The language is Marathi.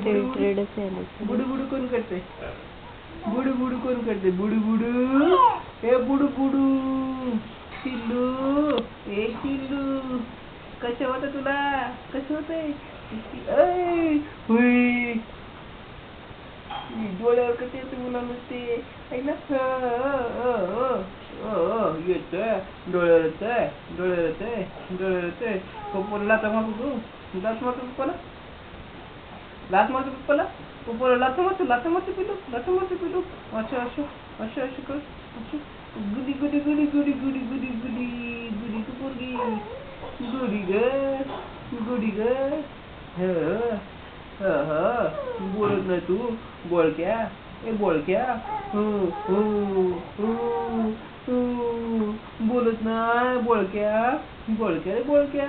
बुडू बुडू कोण करते? बुडू बुडू कोण करते? बुडू बुडू ए बुडू बुडू शिल्लू ए शिल्लू कसं होतं तुला? कसं होतंय? डोळ्यावर कसं येतं मुलांना ते आहे ना? येतंय डोळ्यावर येतंय डोळ्यावर येतंय डोळ्यावर येतंय. पप्पाला लाथा मारतो तू? लाथ मारतो पप्पाला? लाथ मारतो पप्पाला? पप्पाला लाथा मारतो पिटू लाथा मारतो पिटू. असं कर असं. गुडी गुडी गुडी गुडी गुडी गुडी गुडी गुडी तू पोरगी गुडी ग बोलत नाही तू बोळक्या ए बोळक्या बोलत नाही बोळक्या बोळक्या रे बोळक्या.